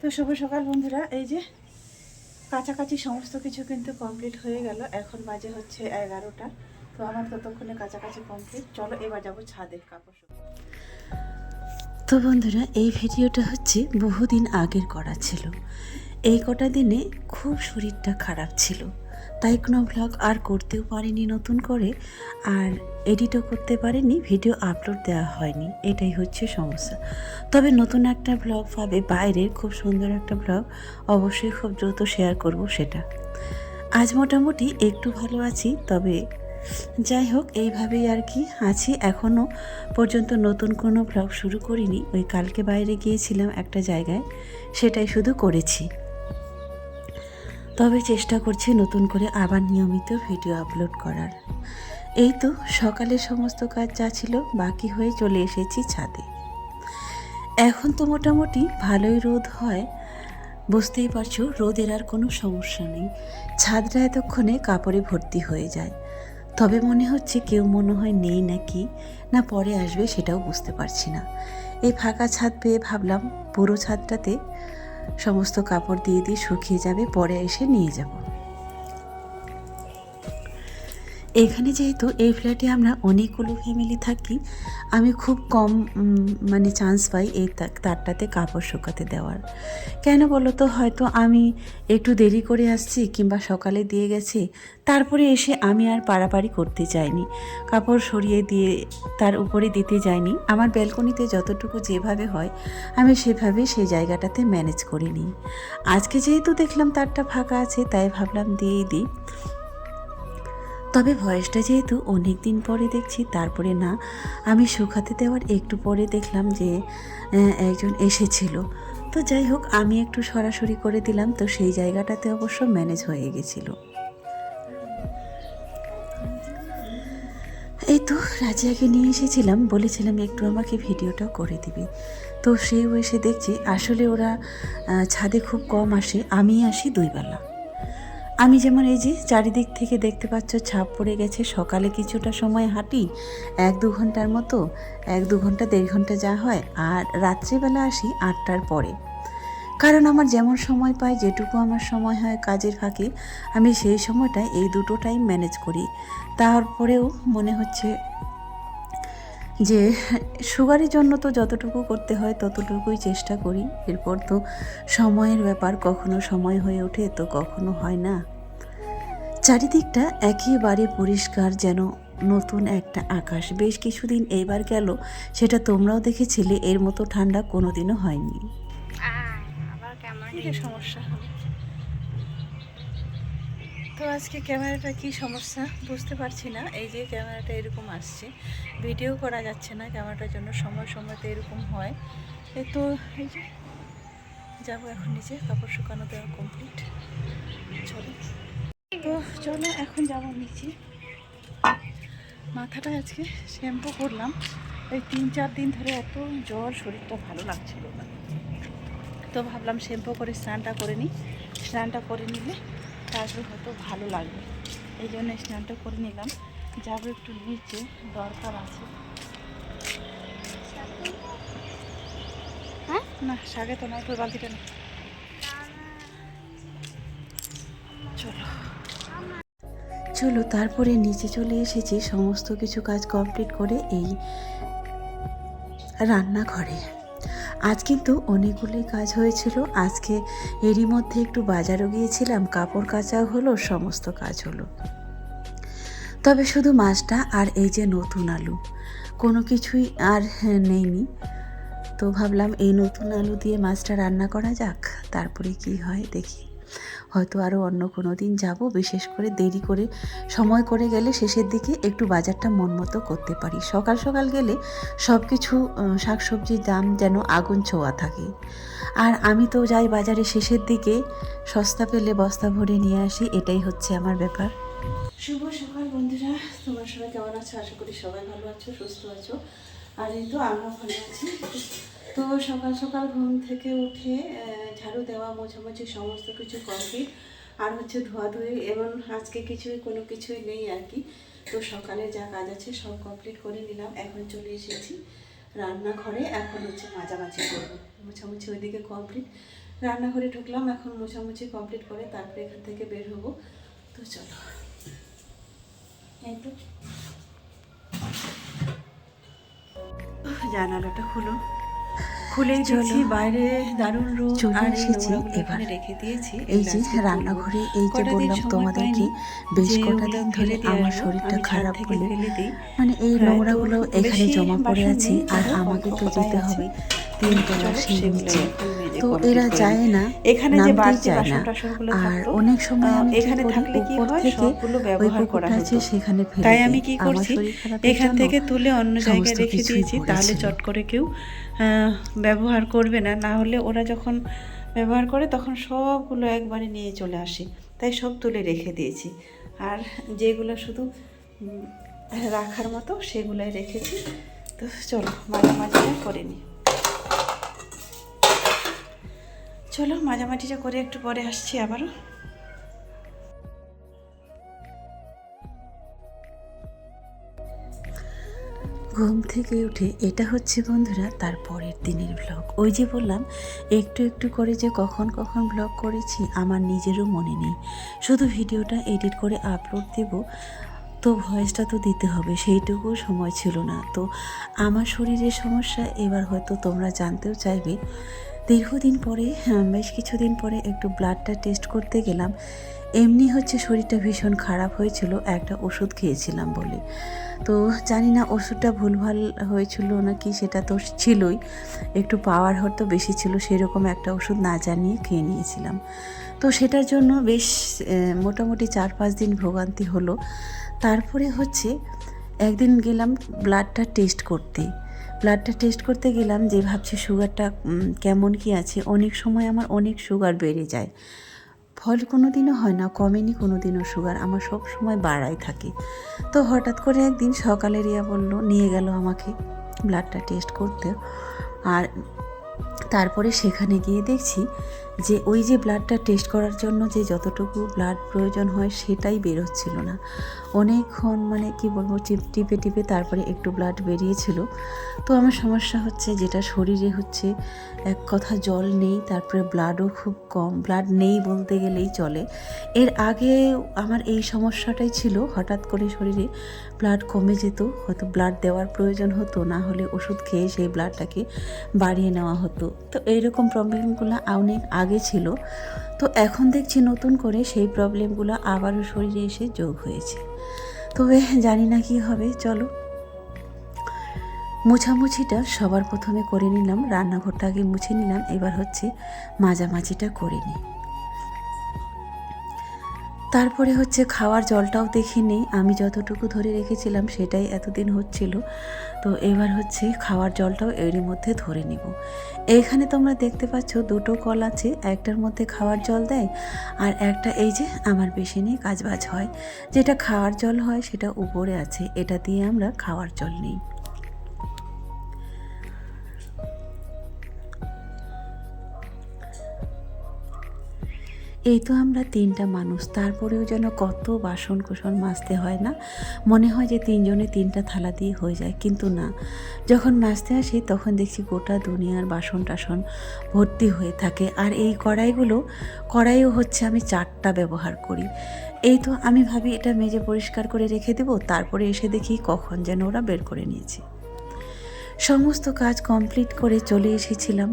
তো শুভ সকাল বন্ধুরা, এই যে কাছাকাছি সমস্ত কিছু কিন্তু কমপ্লিট হয়ে গেল। এখন বাজে হচ্ছে 11টা। তো আমার ততক্ষণে কাছাকাছি কমপ্লিট। চলো এবার যাবো ছাদে কাপড় শুকাতে। তো বন্ধুরা, এই ভিডিওটা হচ্ছে বহুদিন আগের করা ছিল। এই কটা দিনে খুব শরীরটা খারাপ ছিল, তাই কোনো ব্লগ আর করতেও পারিনি নতুন করে, আর এডিটও করতে পারিনি, ভিডিও আপলোড দেওয়া হয়নি। এটাই হচ্ছে সমস্যা। তবে নতুন একটা ব্লগ পাবে, বাইরের খুব সুন্দর একটা ব্লগ, অবশ্যই খুব দ্রুত শেয়ার করব সেটা। আজ মোটামুটি একটু ভালো আছি, তবে যাই হোক এইভাবেই আর কি আছি। এখনও পর্যন্ত নতুন কোনো ব্লগ শুরু করিনি। ওই কালকে বাইরে গিয়েছিলাম একটা জায়গায়, সেটাই শুধু করেছি। তবে চেষ্টা করছি নতুন করে আবার নিয়মিত ভিডিও আপলোড করার। এই তো সকালের সমস্ত কাজ যা ছিল বাকি হয়ে চলে এসেছি ছাদে। এখন তো মোটামুটি ভালোই রোদ হয়, বুঝতেই পারছো রোদের আর কোনো সমস্যা নেই। ছাদটা এতক্ষণে কাপড়ে ভর্তি হয়ে যায়। তবে মনে হচ্ছে কেউ মনে হয় নেই নাকি না পরে আসবে সেটাও বুঝতে পারছি না। এই ফাঁকা ছাদ পেয়ে ভাবলাম পুরো ছাদটাতে সমস্ত কাপড় দিয়ে দিয়ে শুকিয়ে যাবে, পরে এসে নিয়ে যাব। এখানে যেহেতু এই ফ্ল্যাটে আমরা অনেকগুলো ফ্যামিলি থাকি, আমি খুব কম মানে চান্স পাই এই তারটাতে কাপড় শুকাতে দেওয়ার। কেন বলো তো, হয়তো আমি একটু দেরি করে আসছি কিংবা সকালে দিয়ে গেছি, তারপরে এসে আমি আর পাড়াপাড়ি করতে চাইনি, কাপড় সরিয়ে দিয়ে তার উপরে দিতে যাইনি। আমার ব্যালকনিতে যতটুকু যেভাবে হয় আমি সেভাবে সেই জায়গাটাতে ম্যানেজ করে নিই। আজকে যেহেতু দেখলাম তারটা ফাঁকা আছে, তাই ভাবলাম দিয়েই দিই। তবে ভয়েসটা যেহেতু অনেক দিন পরে দেখছি, তারপরে না আমি শুকাতে দেওয়ার একটু পরে দেখলাম যে একজন এসেছিল। তো যাই হোক আমি একটু সরাসরি করে দিলাম, তো সেই জায়গাটাতে অবশ্য ম্যানেজ হয়ে গেছিল। এই তো রাজিয়াকে নিয়ে এসেছিলাম, বলেছিলাম একটু আমাকে ভিডিওটাও করে দিবে। তো সেও এসে দেখছি আসলে ওরা ছাদে খুব কম আসে, আমি আসি 2 বেলা। আমি যেমন এই যে চারিদিক থেকে দেখতে পাচ্ছ ছাপ পড়ে গেছে, সকালে কিছুটা সময় হাঁটি 1-2 ঘন্টার মতো, 1-2 ঘন্টা 1.5 ঘন্টা যা হয়, আর রাত্রিবেলা আসি 8টার পরে। কারণ আমার যেমন সময় পাই, যেটুকু আমার সময় হয় কাজের ফাঁকে, আমি সেই সময়টায় এই দুটো টাইম ম্যানেজ করি। তারপরেও মনে হচ্ছে যে সুগারের জন্য তো যতটুকু করতে হয় ততটুকুই চেষ্টা করি। এরপর তো সময়ের ব্যাপার, কখনো সময় হয়ে ওঠে তো কখনো হয় না। চারিদিকটা একেবারে পরিষ্কার, যেন নতুন একটা আকাশ। বেশ কিছুদিন এইবার গেল, সেটা তোমরাও দেখেছিলে, এর মতো ঠান্ডা কোনোদিনও হয়নি। আবার কেমন সমস্যা হবে তো আজকে ক্যামেরাটা কি সমস্যা বুঝতে পারছি না। এই যে ক্যামেরাটা এরকম আসছে, ভিডিও করা যাচ্ছে না ক্যামেরাটার জন্য, সময় সময়তে এরকম হয়। এই তো এই যে যাবো এখন নিচে, কাপড় শুকানো দেওয়া কমপ্লিট। চলো তো চলো এখন যাবো নিচে। মাথাটা আজকে শ্যাম্পু করলাম, এই 3-4 দিন ধরে এত জ্বর, শরীরটা ভালো লাগছিল না। তো ভাবলাম শ্যাম্পু করে স্নানটা করে নিই, স্নানটা করে নিলে তারপরে হয়তো ভালো লাগবে। এই জন্য স্নানটা করে নিলাম। যাবো একটু নিচে, দরকার আছে। হ্যাঁ না শাকে তো নয়, তোর বালতিটা না। চলো চলো তারপরে নিচে চলে এসেছি, সমস্ত কিছু কাজ কমপ্লিট করে এই রান্নাঘরে। আজ কিন্তু অনেকগুলোই কাজ হয়েছিল। আজকে এরই মধ্যে একটু বাজারও গিয়েছিলাম, কাপড় কাচাও হলো, সমস্ত কাজ হলো। তবে শুধু মাছটা আর এই যে নতুন আলু, কোনো কিছুই আর নেইনি। তো ভাবলাম এই নতুন আলু দিয়ে মাছটা রান্না করা যাক, তারপরে কি হয় দেখি। হয়তো আরও অন্য কোনো দিন যাবো, বিশেষ করে দেরি করে সময় করে গেলে শেষের দিকে একটু বাজারটা মন মতো করতে পারি। সকাল সকাল গেলে সব কিছু শাকসবজির দাম যেন আগুন ছোঁয়া থাকে। আর আমি তো যাই বাজারে শেষের দিকে, সস্তা পেলে বস্তা ভরে নিয়ে আসি, এটাই হচ্ছে আমার ব্যাপার। শুভ সকাল বন্ধুরা, তোমরা সবাই কেমন আছো? আশা করি সবাই ভালো আছো, সুস্থ আছো। আর এই তো আমরা ভালো আছি। তো সকাল সকাল ঘুম থেকে উঠে ঝাড়ু দেওয়া, মোছামুছি সমস্ত কিছু কমপ্লিট। আর হচ্ছে ধোয়াধুয়ি, এবং আজকে কোনো কিছুই নেই আর কি। তো সকালে যা কাজ আছে সব কমপ্লিট করে নিলাম। এখন চলে এসেছি রান্নাঘরে, এখন হচ্ছে মাঝামাঝি করবো, মোছামুছি ওইদিকে কমপ্লিট। রান্নাঘরে ঢুকলাম, এখন মোছামুছি কমপ্লিট করে তারপরে এখান থেকে বের হবো। তো চলো, এই তো জানালাটা খুলেই দিয়েছি, বাইরে দারুণ রোদ আর এই নোংরাগুলো এখানে রেখে দিয়েছি। এই যে রান্নাঘরে এই যে বললাম তোমাদেরকে বেশ কটা দিন ধরে আমার শরীরটা খারাপ বলে মানে এই নোংরাগুলো এখানে জমা পড়ে আছে, আর আমাকে তো যেতে হবে 3 তলা সিঁড়ি নিচে। তো এরা যায় না, এখানে যে বাড়তি যায় না। বাসন-টাসনগুলো আর থাকতো, অনেক সময় আমি এখানে থাকলে কি উপর হয়, থেকে সবগুলো ওই ব্যবহার করা পুকুরটা আছে হতো। সেখানে ফেলে তাই দিই। আমি কি আমার করছি, শরীর খারাপের এখান জন্য থেকে তুলে অন্য জায়গায় সমস্ত রেখে কিছুই দিয়েছি, তাহলে পড়েছিল। চট করে কেউ ব্যবহার করবে না। না হলে ওরা যখন ব্যবহার করে তখন সবগুলো একবারে নিয়ে চলে আসে, তাই সব তুলে রেখে দিয়েছি। আর যেগুলো শুধু রাখার মতো সেগুলাই রেখেছি। তো চলো মাঝামাঝিটা করে নিই। চলো মাঝামাঝিটা করে একটু পরে আসছি আবারও। ঘুম থেকে উঠে এটা হচ্ছে বন্ধুরা তার পরের দিনের ব্লগ। ওই যে বললাম একটু একটু করে যে কখন কখন ব্লগ করেছি আমার নিজেরও মনে নেই, শুধু ভিডিওটা এডিট করে আপলোড দেব, তো ভয়েসটা তো দিতে হবে, সেইটুকু সময় ছিল না। তো আমার শরীরের সমস্যা এবার হয়তো তোমরা জানতেও চাইবে। দীর্ঘদিন পরে বেশ কিছুদিন পরে একটু ব্লাডটা টেস্ট করতে গেলাম। এমনি হচ্ছে শরীরটা ভীষণ খারাপ হয়েছিল একটা ওষুধ খেয়েছিলাম বলে। তো জানি না ওষুধটা ভুলভাল হয়েছিল নাকি, সেটা তো ছিলই, একটু পাওয়ার হয়তো বেশি ছিল, সেরকম একটা ওষুধ না জানিয়ে খেয়ে নিয়েছিলাম। তো সেটার জন্য বেশ মোটামুটি 4-5 দিন ভোগান্তি হলো। তারপরে হচ্ছে একদিন গেলাম ব্লাডটা টেস্ট করতে গেলাম, যে ভাবছি সুগারটা কেমন কি আছে। অনেক সময় আমার অনেক সুগার বেড়ে যায়, ফল কোনো দিনও হয় না কমেনি, কোনো দিনও সুগার আমার সব সময় বাড়াই থাকে। তো হঠাৎ করে একদিন সকালে রিয়া নিয়ে গেল আমাকে ব্লাডটা টেস্ট করতে। আর তারপরে সেখানে গিয়ে দেখছি যে ওই যে ব্লাডটা টেস্ট করার জন্য যে যতটুকু ব্লাড প্রয়োজন হয় সেটাই বেরোচ্ছিল না। অনেকক্ষণ মানে কি বলবো টিপে টিপে তারপরে একটু ব্লাড বেরিয়েছিল। তো আমার সমস্যা হচ্ছে যেটা শরীরে হচ্ছে, এক কথা জল নেই, তারপরে ব্লাডও খুব কম, ব্লাড নেই বলতে গেলেই চলে। এর আগে আমার এই সমস্যাটাই ছিল, হঠাৎ করে শরীরে ব্লাড কমে যেত, হয়তো ব্লাড দেওয়ার প্রয়োজন হতো, না হলে ওষুধ খেয়ে সেই ব্লাডটাকে বাড়িয়ে নেওয়া হতো। তো এইরকম প্রবলেমগুলো অনেক আগে ছিল। তো এখন দেখছি নতুন করে সেই প্রবলেমগুলো আবারও শরীরে এসে যোগ হয়েছে। তবে জানি না কি হবে। চলো মোছামুছিটা সবার প্রথমে করে নিলাম, রান্নাঘরটা আগে মুছে নিলাম, এবার হচ্ছে মাঝামাঝিটা করে নিই। তারপরে হচ্ছে খাওয়ার জলটাও দেখে নিই, আমি যতটুকু ধরে রেখেছিলাম সেটাই এতদিন হচ্ছিল। তো এবার হচ্ছে খাওয়ার জলটাও এরই মধ্যে ধরে নিব। এইখানে তোমরা দেখতে পাচ্ছ 2টো কল আছে, একটার মধ্যে খাওয়ার জল দেয় আর একটা এই যে আমার বেসিনে কাজবাজ হয়, যেটা খাওয়ার জল হয় সেটা উপরে আছে, এটা দিয়ে আমরা খাওয়ার জল নিই। এই তো আমরা 3টা মানুষ, তারপরেও যেন কত বাসন কোসন মাজতে হয় না, মনে হয় যে 3জনে 3টা থালা দিয়ে হয়ে যায়, কিন্তু না, যখন মাজতে আসি তখন দেখছি গোটা দুনিয়ার বাসন টাসন ভর্তি হয়ে থাকে। আর এই কড়াইও হচ্ছে আমি 4টা ব্যবহার করি। এই তো আমি ভাবি এটা মেজে পরিষ্কার করে রেখে দেবো, তারপরে এসে দেখি কখন যেন ওরা বের করে নিয়েছে। সমস্ত কাজ কমপ্লিট করে চলে এসেছিলাম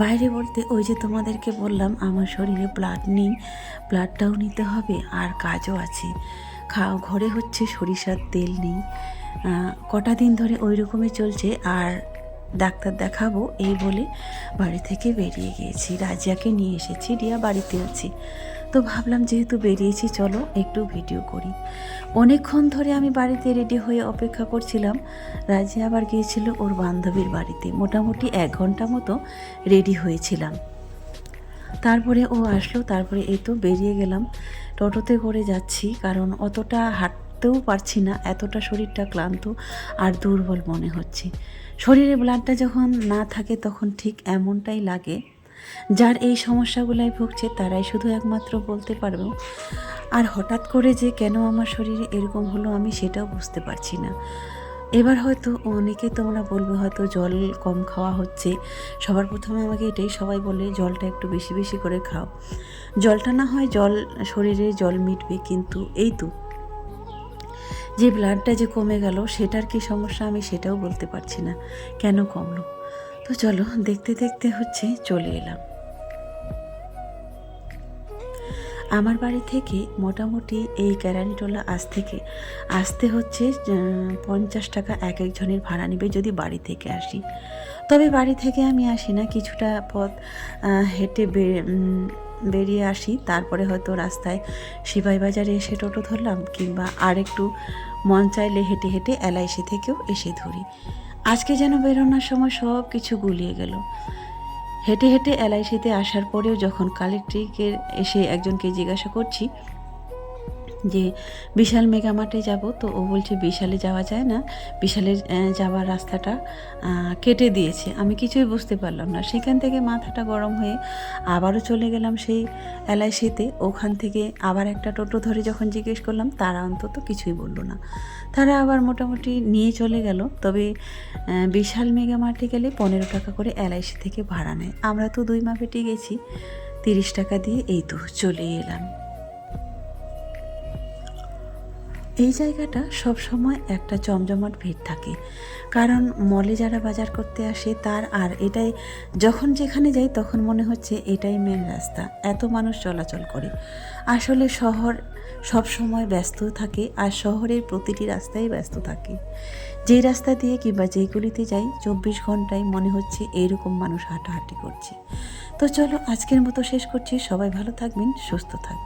বাইরে বলতে ওই যে তোমাদেরকে বললাম আমার শরীরে ব্লাড নেই, ব্লাডটাও নিতে হবে, আর কাজও আছে। ঘরে হচ্ছে সরিষার তেল নেই, কটা দিন ধরে ওই রকমই চলছে, আর ডাক্তার দেখাবো এই বলে বাড়ি থেকে বেরিয়ে গিয়েছি। রাজিয়াকে নিয়ে এসেছি, রিয়া বাড়িতে আছি। তো ভাবলাম যেহেতু বেরিয়েছি চলো একটু ভিডিও করি। অনেকক্ষণ ধরে আমি বাড়িতে রেডি হয়ে অপেক্ষা করছিলাম, রাজিয়া আবার গিয়েছিল ওর বান্ধবীর বাড়িতে, মোটামুটি 1 ঘন্টা মতো রেডি হয়েছিলাম। তারপরে ও আসলো, তারপরে এই তো বেরিয়ে গেলাম, টোটোতে করে যাচ্ছি, কারণ অতটা হাঁটতেও পারছি না, এতটা শরীরটা ক্লান্ত আর দুর্বল মনে হচ্ছে। শরীরে ব্লাডটা যখন না থাকে তখন ঠিক এমনটাই লাগে। যার এই সমস্যাগুলাই ভুগছে তারাই শুধু একমাত্র বলতে পারবো। আর হঠাৎ করে যে কেন আমার শরীরে এরকম হলো আমি সেটাও বুঝতে পারছি না। এবার হয়তো অনেকে তোমরা বলবে হয়তো জল কম খাওয়া হচ্ছে। সবার প্রথমে আমাকে এটাই সবাই বলে জলটা একটু বেশি বেশি করে খাও। জলটা না হয় জল শরীরে জল মিটবে, কিন্তু এই তো যে ব্লাডটা যে কমে গেল সেটার কি সমস্যা আমি সেটাও বলতে পারছি না, কেন কমলো। তো চলো দেখতে দেখতে চলে এলাম। আমার বাড়ি থেকে মোটামুটি এই কেরানিটোলা আসতে হচ্ছে 50 টাকা এক একজনের ভাড়া নেবে যদি বাড়ি থেকে আসি। তবে বাড়ি থেকে আমি আসি না, কিছুটা পথ হেঁটে বেরিয়ে আসি, তারপরে হয়তো রাস্তায় সিপাই বাজারে এসে টোটো ধরলাম, কিংবা আর একটু মন চাইলে হেঁটে হেঁটে এলআইসি থেকেও এসে ধরি। আজকে যেন বেরোনোর সময় সব কিছু গুলিয়ে গেল। হেঁটে হেঁটে এলআইসিতে আসার পরেও যখন কালেক্ট্রিকের এসে একজনকে জিজ্ঞাসা করছি যে বিশাল মেগামার্টে যাব, তো ও বলছে বিশালে যাওয়া যায় না, বিশালের যাওয়ার রাস্তাটা কেটে দিয়েছে। আমি কিছুই বুঝতে পারলাম না। সেখান থেকে মাথাটা গরম হয়ে আবারও চলে গেলাম সেই এলআইসিতে। ওখান থেকে আবার একটা টোটো ধরে যখন জিজ্ঞেস করলাম, তারা অন্তত কিছুই বললো না। তারা আবার মোটামুটি নিয়ে চলে গেল। তবে বিশাল মেগামার্টে গেলে 15 টাকা করে এলআইসি থেকে ভাড়া নেয়। আমরা তো 2 মাপেটি গেছি, 30 টাকা দিয়ে এই তো চলে এলাম। এই জায়গাটা সব সময় একটা জমজমাট ভিড় থাকে, কারণ মলে যারা বাজার করতে আসে তার আর এটাই, যখন যেখানে যাই তখন মনে হচ্ছে এটাই মেন রাস্তা, এত মানুষ চলাচল করে। আসলে শহর সব সময় ব্যস্ত থাকে, আর শহরের প্রতিটি রাস্তাই ব্যস্ত থাকে। যেই রাস্তা দিয়ে কিংবা যেই গলিতে যাই 24 ঘন্টায় মনে হচ্ছে এইরকম মানুষ হাঁটাহাঁটি করছে। তো চলো আজকের মতো শেষ করছি। সবাই ভালো থাকবেন, সুস্থ থাকবেন।